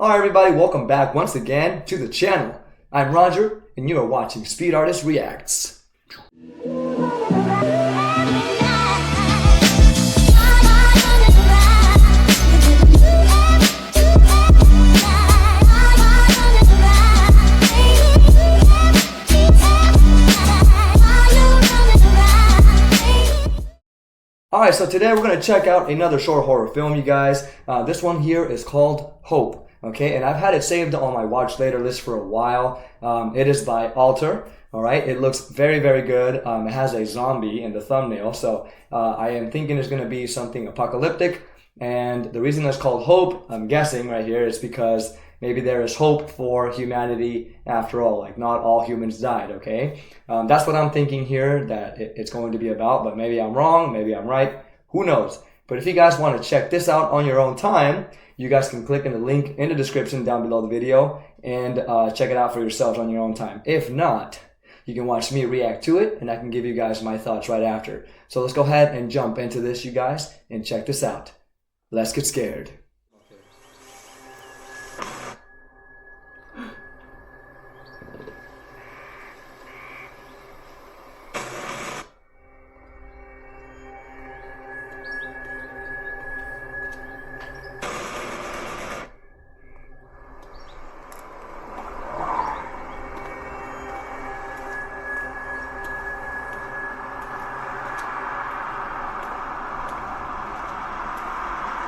Alright everybody, welcome back once again to the channel. I'm Roger, and you are watching Speed Artist Reacts. Alright, so today we're going to check out another short horror film, you guys. This one here is called Hope. Okay, and I've had it saved on my watch later list for a while. It is by Alter. Alright, it looks very, very good. It has a zombie in the thumbnail, so I am thinking it's going to be something apocalyptic. And the reason it's called Hope, I'm guessing right here, is because maybe there is hope for humanity after all. Like, not all humans died, okay? That's what I'm thinking here that it's going to be about, but maybe I'm wrong, maybe I'm right. Who knows? But if you guys want to check this out on your own time, you guys can click in the link in the description down below the video and check it out for yourselves on your own time. If not, you can watch me react to it and I can give you guys my thoughts right after. So let's go ahead and jump into this, you guys, and check this out. Let's get scared.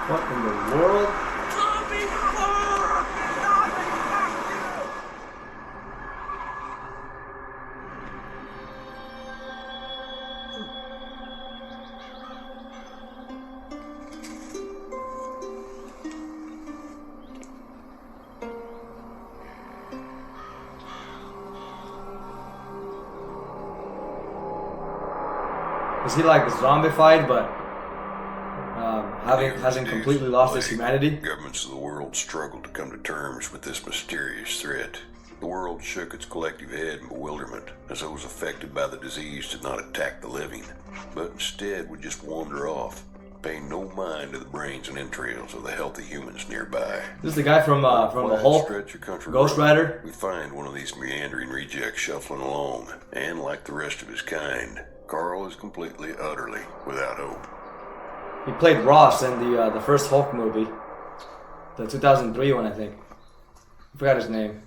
What in the world? Is he like zombified, but hasn't completely lost his humanity? Governments of the world struggled to come to terms with this mysterious threat. The world shook its collective head in bewilderment as those affected by the disease did not attack the living, but instead would just wander off, paying no mind to the brains and entrails of the healthy humans nearby. This is the guy from the Hulk, Ghost Rider. We find one of these meandering rejects shuffling along, and like the rest of his kind, Carl is completely, utterly without hope. He played Ross in the first Hulk movie, the 2003 one, I think. I forgot his name.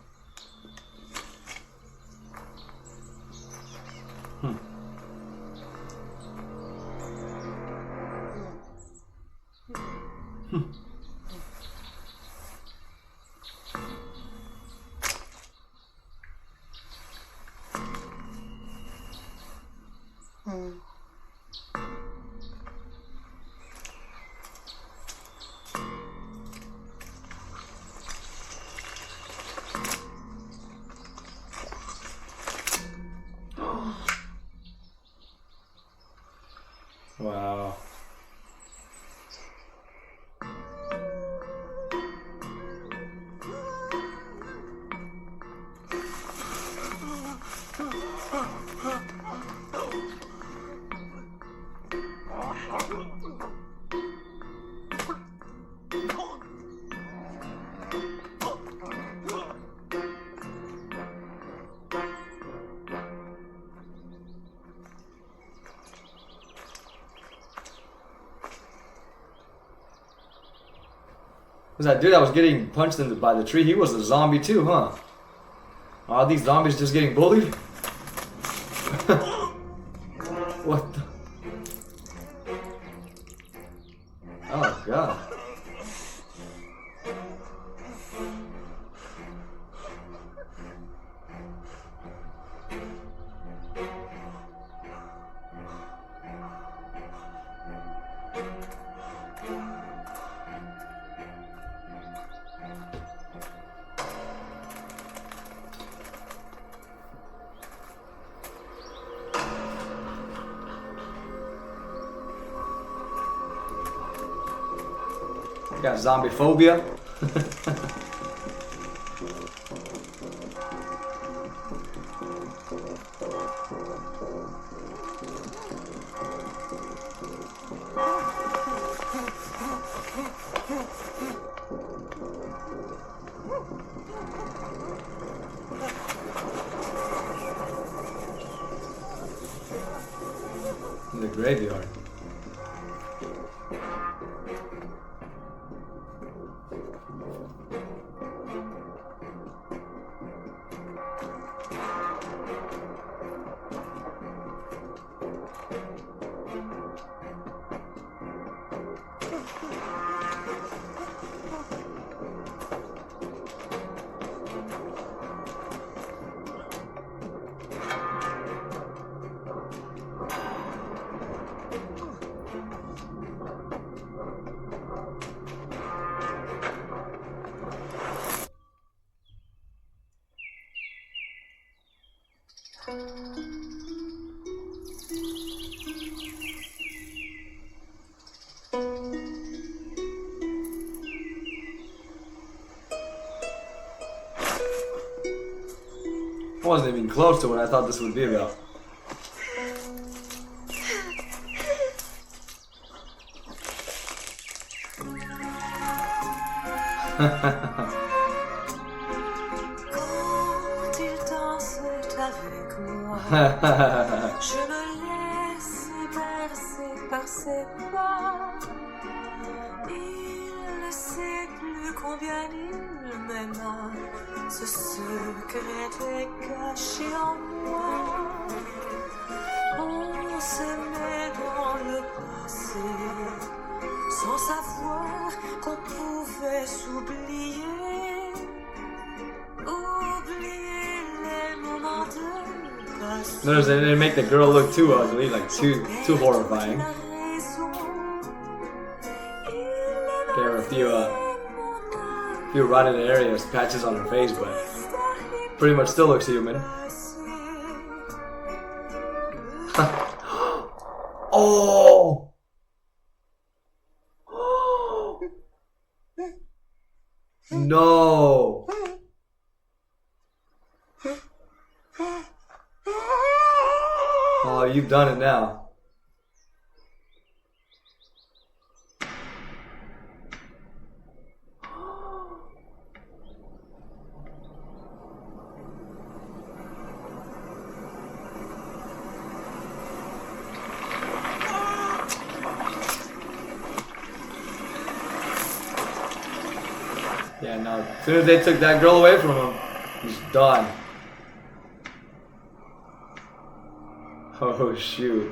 Wow. Was that dude that was getting punched by the tree? He was a zombie too, huh? Are these zombies just getting bullied? What the? Oh god. Got zombie phobia. In the graveyard. I wasn't even close to what I thought this would be about. Quand il danse avec moi, je me laisse bercer par ses pas. Il ne sait plus combien il m'aima. Ce secret est caché en moi. On s'aimait dans le passé, sans savoir qu'on pouvait s'oublier. Oublier les moments de passé. Notice they didn't make the girl look too ugly, like too horrifying. There were a few rotted areas, patches on her face, but pretty much still looks human. Oh! No! Oh, you've done it now. Yeah, no. As soon as they took that girl away from him, he's done. Oh, shoot.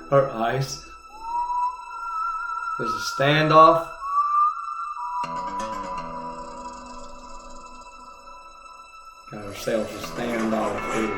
Her eyes. There's a standoff. Got herself a standoff too.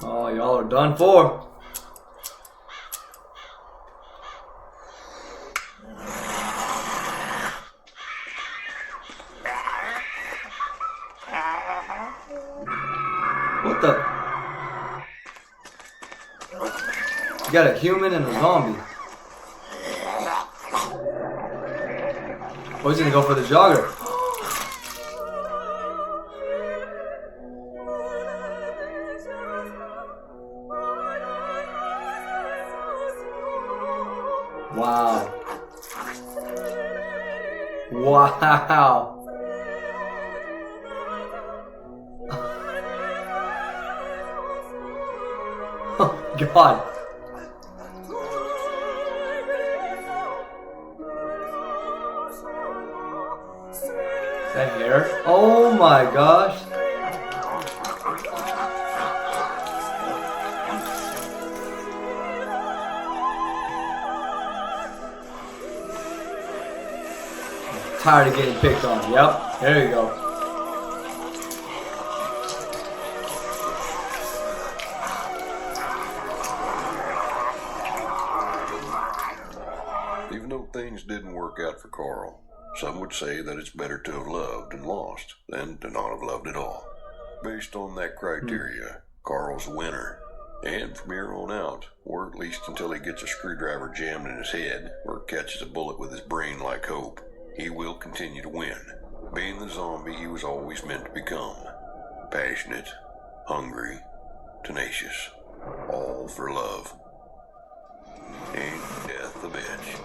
Oh, y'all are done for. What the? You got a human and a zombie. Oh, he's gonna go for the jogger. Wow. Wow. Oh, God. That hair? Oh my gosh. Tired of getting picked on. Yep, there you go. Even though things didn't work out for Carl, some would say that it's better to have loved and lost than to not have loved at all. Based on that criteria, Carl's a winner. And from here on out, or at least until he gets a screwdriver jammed in his head or catches a bullet with his brain like Hope, he will continue to win, being the zombie he was always meant to become. Passionate, hungry, tenacious, all for love. Ain't death a bitch.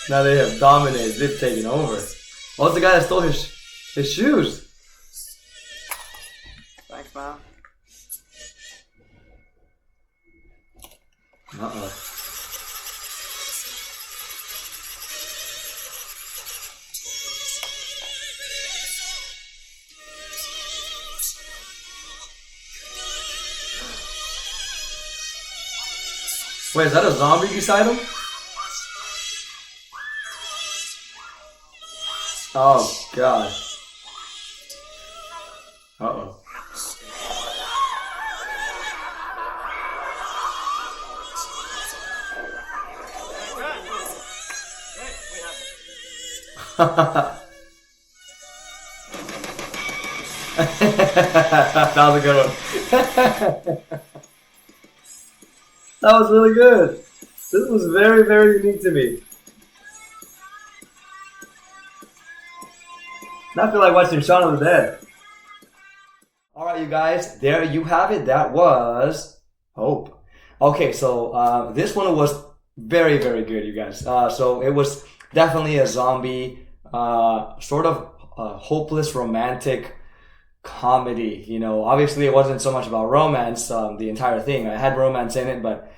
Now they have dominated. They've taken over. What's the guy that stole his shoes? Thanks, man. Uh-oh. Wait, is that a zombie beside him? Oh, God. Uh-oh. That was a good one. That was really good. This was very, very unique to me. I feel like watching Shaun of the Dead. Alright, you guys, there you have it. That was Hope. Okay, so this one was very, very good, you guys. So it was definitely a zombie, sort of hopeless romantic comedy. You know, obviously it wasn't so much about romance, the entire thing. I had romance in it, but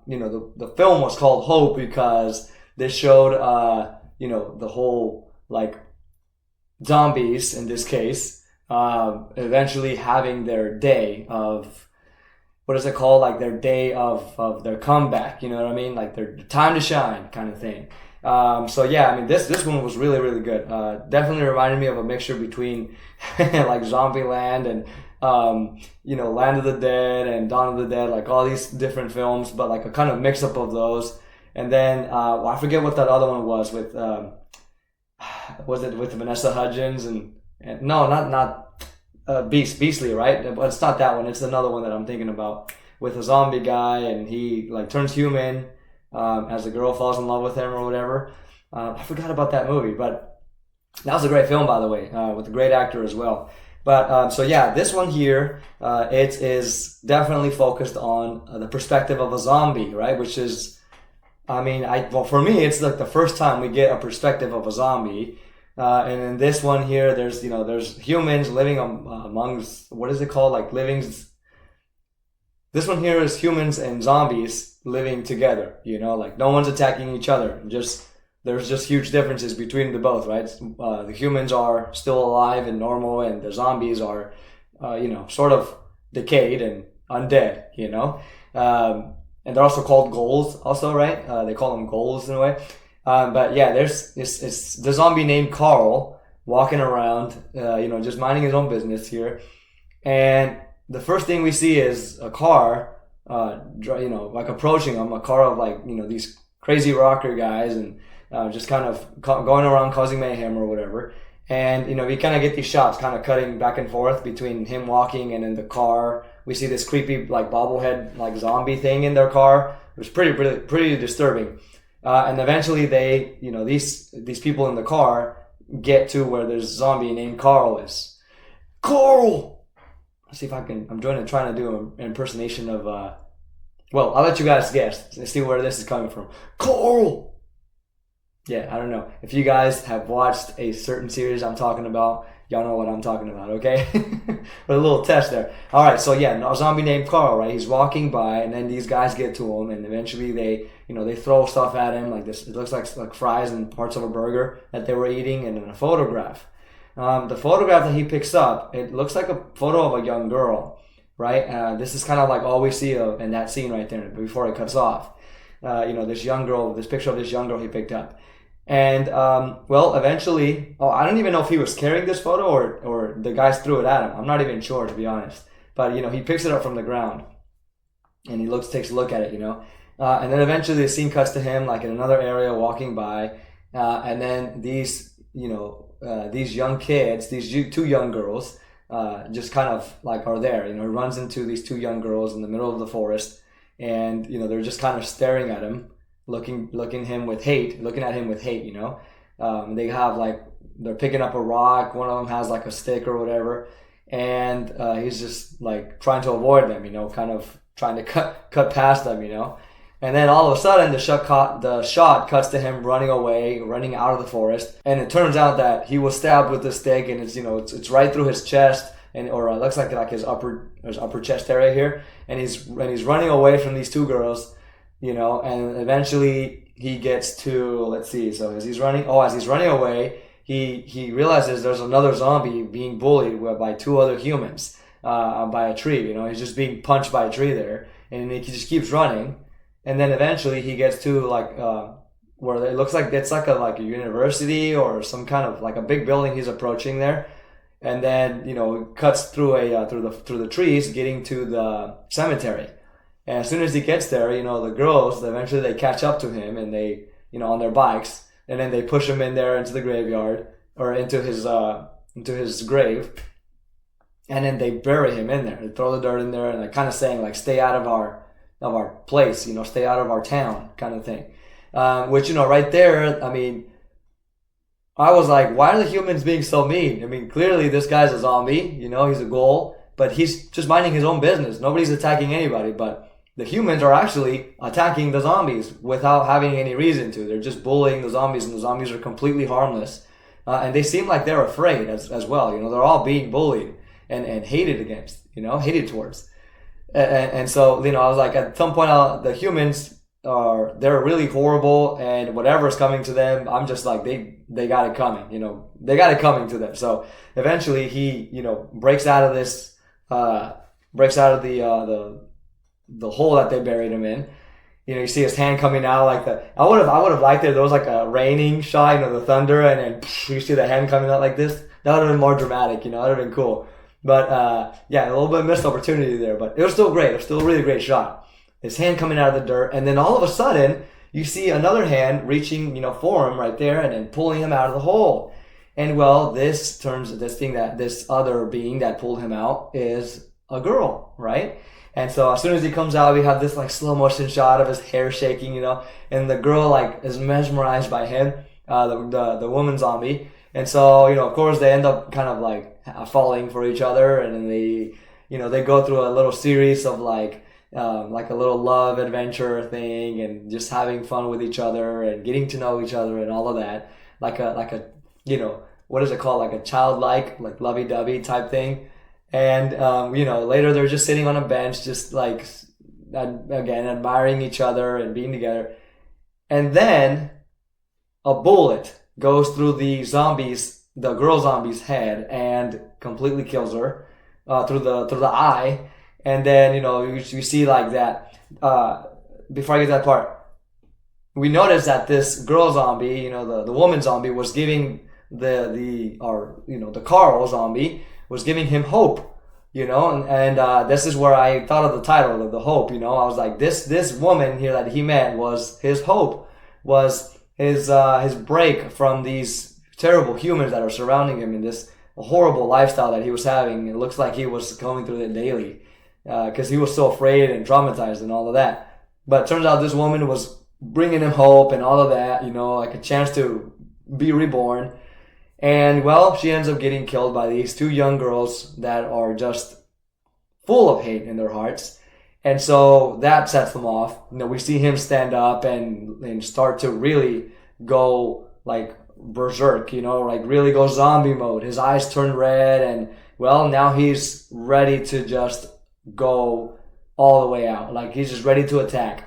you know, the film was called Hope because this showed, you know, the whole, like, zombies in this case, eventually having their day of, what is it called? Like their day of their comeback, you know what I mean? Like their time to shine kind of thing. So yeah, I mean, this one was really, really good. Definitely reminded me of a mixture between like Zombieland and, you know, Land of the Dead and Dawn of the Dead, like all these different films, but like a kind of mix up of those. And then, well, I forget what that other one was with, was it with Vanessa Hudgens and no, not Beastly, right? But it's not that one. It's another one that I'm thinking about with a zombie guy and he like turns human as the girl falls in love with him or whatever. I forgot about that movie, but that was a great film, by the way, with a great actor as well. But so yeah, this one here, it is definitely focused on the perspective of a zombie, right? Which is, I mean, well, for me, it's like the first time we get a perspective of a zombie. And in this one here, there's, you know, there's humans living amongst, what is it called? Like livings. This one here is humans and zombies living together, you know, like no one's attacking each other. There's just huge differences between the both, right? The humans are still alive and normal and the zombies are, you know, sort of decayed and undead, you know? And they're also called ghouls also, right? They call them ghouls in a way. But yeah, it's the zombie named Carl walking around, you know, just minding his own business here. And the first thing we see is a car, you know, like approaching him, a car of like, you know, these crazy rocker guys and just kind of going around causing mayhem or whatever. And, you know, we kind of get these shots kind of cutting back and forth between him walking and in the car. We see this creepy like bobblehead like zombie thing in their car. It was pretty disturbing. And eventually they, you know, these people in the car get to where there's a zombie named Carl is. Carl! Let's see if I can, I'm trying to do an impersonation of, well, I'll let you guys guess and see where this is coming from. Carl! Yeah, I don't know. If you guys have watched a certain series I'm talking about, y'all know what I'm talking about, okay? But a little test there. All right, so yeah, a zombie named Carl, right? He's walking by, and then these guys get to him, and eventually they, you know, they throw stuff at him like this. It looks like fries and parts of a burger that they were eating, and then a photograph. The photograph that he picks up, it looks like a photo of a young girl. right? This is kind of like all we see in that scene right there before it cuts off. This young girl, this picture of this young girl he picked up. And, well, eventually, I don't even know if he was carrying this photo or the guys threw it at him. I'm not even sure, to be honest. But, he picks it up from the ground and he takes a look at it, and then eventually the scene cuts to him like in another area walking by. And then these young kids, these two young girls, just kind of like are there, he runs into these two young girls in the middle of the forest and, they're just kind of staring at him. Looking at him with hate, they have like, they're picking up a rock. One of them has like a stick or whatever. And, he's just like trying to avoid them, kind of trying to cut past them, And then all of a sudden the shot cuts to him running away, running out of the forest. And it turns out that he was stabbed with the stick and it's right through his chest or it looks like his upper chest area here. And he's running away from these two girls. And eventually he gets to, let's see, so as he's running away, he realizes there's another zombie being bullied by two other humans, by a tree, he's just being punched by a tree there, and he just keeps running, and then eventually he gets to like, where it looks like it's like a university or some kind of like a big building he's approaching there, and then, cuts through through the trees, getting to the cemetery. And as soon as he gets there, the girls, eventually they catch up to him and they, on their bikes, and then they push him in there into the graveyard or into his grave. And then they bury him in there. They throw the dirt in there and they're kind of saying like, stay out of our place, stay out of our town kind of thing. Which, right there, I mean, I was like, why are the humans being so mean? I mean, clearly this guy's a zombie, he's a ghoul, but he's just minding his own business. Nobody's attacking anybody, but the humans are actually attacking the zombies without having any reason to. They're just bullying the zombies, and the zombies are completely harmless. And they seem like they're afraid as well. They're all being bullied and hated against, hated towards. And so, I was like, at some point, the humans they're really horrible, and whatever's coming to them, I'm just like, they got it coming, they got it coming to them. So eventually he, breaks out of the hole that they buried him in. You see his hand coming out like I would have liked it. There was like a raining shot, the thunder, and then you see the hand coming out like this. That would have been more dramatic, that would have been cool. But, yeah, a little bit of missed opportunity there, but it was still great. It was still a really great shot. His hand coming out of the dirt, and then all of a sudden, you see another hand reaching, for him right there, and then pulling him out of the hole. And well, this other being that pulled him out is a girl, right? And so as soon as he comes out, we have this like slow motion shot of his hair shaking, and the girl like is mesmerized by him, the woman zombie. And so, of course they end up kind of like falling for each other, and then they go through a little series of like a little love adventure thing, and just having fun with each other and getting to know each other and all of that. Like a what is it called? Like a childlike, like lovey-dovey type thing. And, later they're just sitting on a bench, just like, again, admiring each other and being together. And then a bullet goes through the girl zombie's head and completely kills her, through the eye. And then, you see like that, before I get to that part, we notice that this girl zombie, the woman zombie was giving the Carl zombie was giving him hope, and this is where I thought of the title of the hope, I was like, this woman here that he met was his hope, was his break from these terrible humans that are surrounding him in this horrible lifestyle that he was having. It looks like he was going through it daily, because he was so afraid and traumatized and all of that. But it turns out this woman was bringing him hope and all of that, like a chance to be reborn. And, well, she ends up getting killed by these two young girls that are just full of hate in their hearts. And so that sets them off. We see him stand up and start to really go, like, berserk, like really go zombie mode. His eyes turn red, and, well, now he's ready to just go all the way out. Like, he's just ready to attack.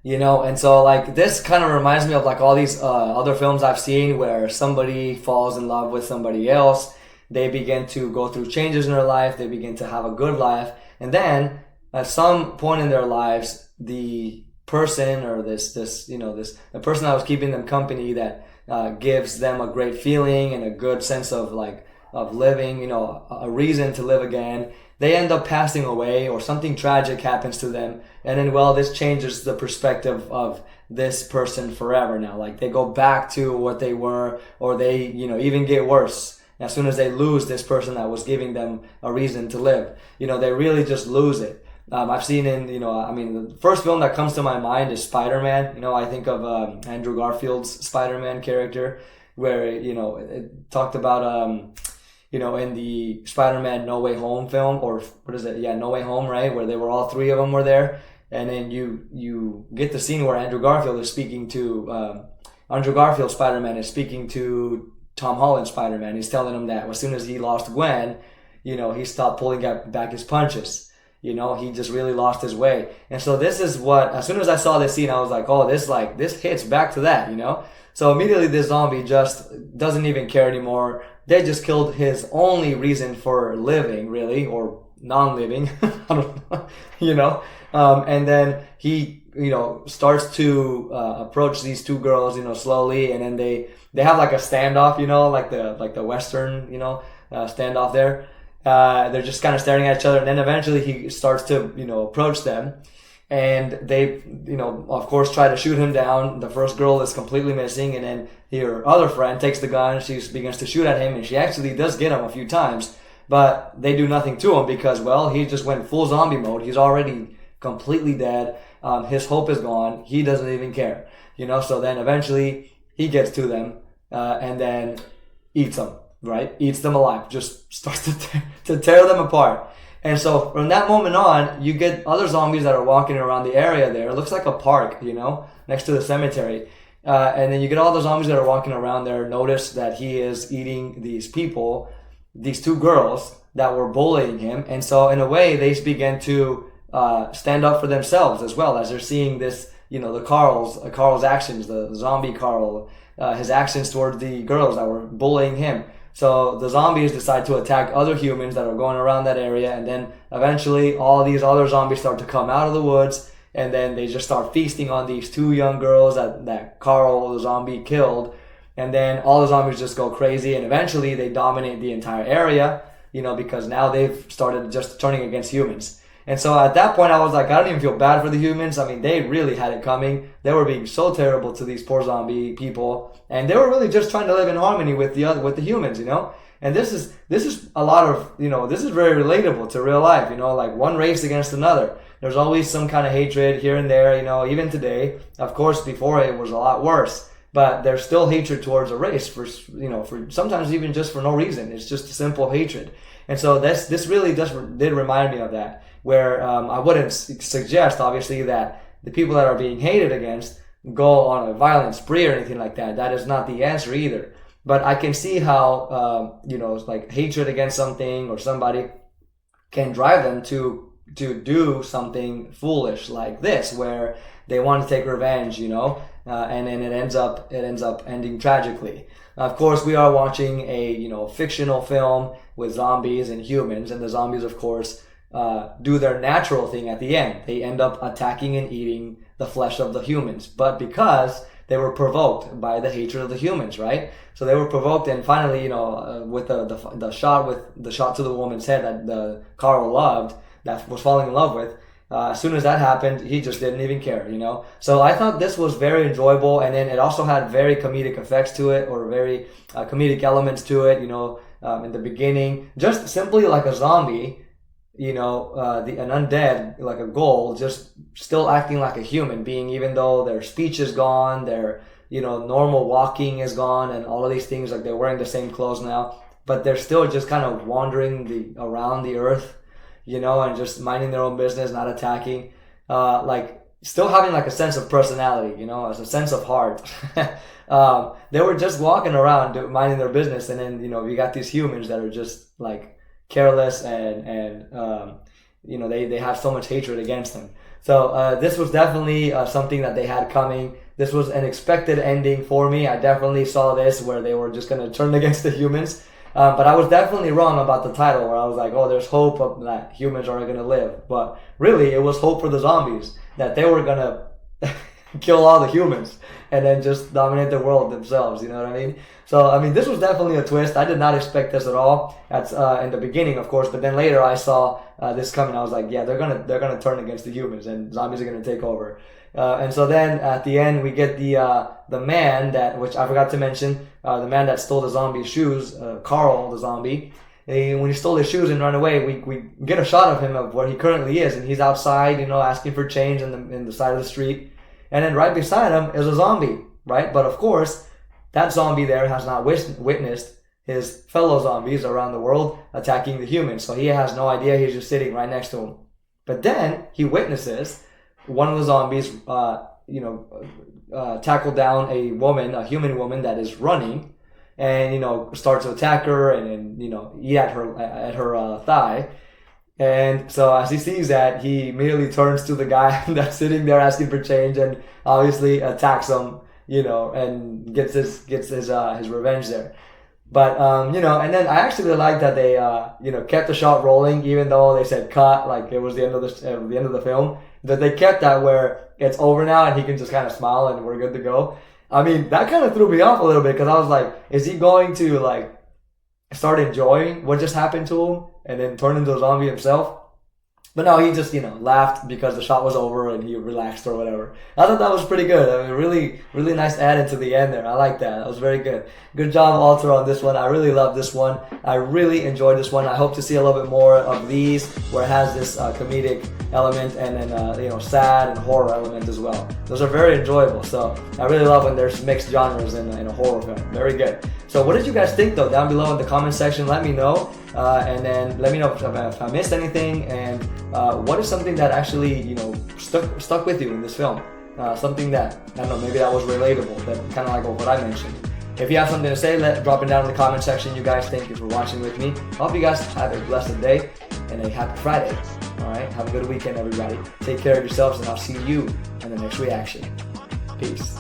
And so like this kind of reminds me of like all these other films I've seen where somebody falls in love with somebody else. they begin to go through changes in their life. They begin to have a good life. And then at some point in their lives, the person or the person that was keeping them company that gives them a great feeling and a good sense of living, a reason to live again, they end up passing away or something tragic happens to them. And then, this changes the perspective of this person forever now. Like they go back to what they were, or they, even get worse. As soon as they lose this person that was giving them a reason to live, they really just lose it. I've seen the first film that comes to my mind is Spider-Man. I think of Andrew Garfield's Spider-Man character, where, it talked about, in the Spider-Man No Way Home film, or what is it? Yeah, No Way Home, right? Where they were all three of them were there. And then you get the scene where Andrew Garfield's Spider-Man is speaking to Tom Holland's Spider-Man. He's telling him that as soon as he lost Gwen, he stopped pulling back his punches. He just really lost his way. And so this is as soon as I saw this scene, I was like, oh, this hits back to that, So immediately this zombie just doesn't even care anymore. They just killed his only reason for living, really, or non-living. I don't know, and then he, starts to approach these two girls, slowly, and then they have like a standoff, like the Western, standoff there. They're just kind of staring at each other, and then eventually he starts to, approach them. And they, of course, try to shoot him down. The first girl is completely missing, and then her other friend takes the gun. She begins to shoot at him, and she actually does get him a few times. But they do nothing to him because, he just went full zombie mode. He's already completely dead. His hope is gone. He doesn't even care. So then eventually he gets to them and then eats them, right? Eats them alive. Just starts to tear them apart. And so from that moment on, you get other zombies that are walking around the area there. It looks like a park, next to the cemetery. And then you get all the zombies that are walking around there. Notice that he is eating these people, these two girls that were bullying him. And so in a way, they begin to stand up for themselves as well, as they're seeing this, the Carl's actions, the zombie Carl, his actions towards the girls that were bullying him. So the zombies decide to attack other humans that are going around that area, and then eventually all these other zombies start to come out of the woods, and then they just start feasting on these two young girls that Carl, the zombie, killed. And then all the zombies just go crazy, and eventually they dominate the entire area, because now they've started just turning against humans. And so at that point, I was like, I don't even feel bad for the humans. I mean, they really had it coming. They were being so terrible to these poor zombie people, and they were really just trying to live in harmony with the humans, And this is a lot of, this is very relatable to real life, like one race against another. There's always some kind of hatred here and there, even today. Of course, before it was a lot worse, but there's still hatred towards a race for sometimes even just for no reason. It's just a simple hatred. And so this really did remind me of that. Where I wouldn't suggest, obviously, that the people that are being hated against go on a violent spree or anything like that. That is not the answer either. But I can see how, like hatred against something or somebody can drive them to do something foolish like this, where they want to take revenge, and then it ends up ending tragically. Of course, we are watching a, fictional film with zombies and humans, and the zombies, of course, do their natural thing at the end. They end up attacking and eating the flesh of the humans, but because they were provoked by the hatred of the humans, right? So they were provoked, and finally, with the shot to the woman's head that the Carl loved, that was falling in love with, as soon as that happened, he just didn't even care, So I thought this was very enjoyable, and then it also had very comedic effects to it, or very comedic elements to it, in the beginning, just simply like a zombie. An undead, like a ghoul, just still acting like a human being, even though their speech is gone, their, normal walking is gone, and all of these things, like they're wearing the same clothes now, but they're still just kind of wandering around the earth, and just minding their own business, not attacking, still having like a sense of personality, as a sense of heart. They were just walking around minding their business, and then, you got these humans that are just like careless and they have so much hatred against them. So this was definitely something that they had coming. This was an expected ending for me. I definitely saw this where they were just going to turn against the humans. But I was definitely wrong about the title, where I was like, oh, there's hope of that humans are going to live. But really, it was hope for the zombies, that they were going to kill all the humans and then just dominate the world themselves. You know what I mean? So, I mean, this was definitely a twist. I did not expect this at all. That's in the beginning, of course, but then later I saw this coming. I was like, yeah, they're gonna turn against the humans, and zombies are gonna take over. And so then at the end we get the man that, which I forgot to mention, the man that stole the zombie's shoes, Carl the zombie. When he stole his shoes and ran away, we get a shot of him of where he currently is, and he's outside, you know, asking for change in the side of the street. And then right beside him is a zombie, right? But of course, that zombie there has not witnessed his fellow zombies around the world attacking the humans. So he has no idea. He's just sitting right next to him. But then he witnesses one of the zombies, tackle down a human woman that is running, and, you know, start to attack her and you know, eat at her thigh. And so as he sees that, he immediately turns to the guy that's sitting there asking for change and obviously attacks him, you know, and gets his revenge there. But you know, and then I actually really like that they kept the shot rolling, even though they said cut, like it was the end of the film. That they kept that where it's over now and he can just kind of smile and we're good to go. I mean, that kind of threw me off a little bit, because I was like, is he going to like start enjoying what just happened to him and then turn into a zombie himself? But no, he just, you know, laughed because the shot was over and he relaxed or whatever. I thought that was pretty good. I mean, really, really nice add into the end there. I like that. That was very good. Good job, Alter, on this one. I really love this one. I really enjoyed this one. I hope to see a little bit more of these, where it has this comedic element and then, sad and horror element as well. Those are very enjoyable. So I really love when there's mixed genres in a horror film. Very good. So what did you guys think, though? Down below in the comment section, let me know. And then let me know if I missed anything, and what is something that actually, you know, stuck with you in this film. Something that, I don't know, maybe that was relatable, that kind of like what I mentioned. If you have something to say, drop it down in the comment section. You guys, thank you for watching with me. I hope you guys have a blessed day and a happy Friday. Alright, have a good weekend, everybody. Take care of yourselves, and I'll see you in the next reaction. Peace.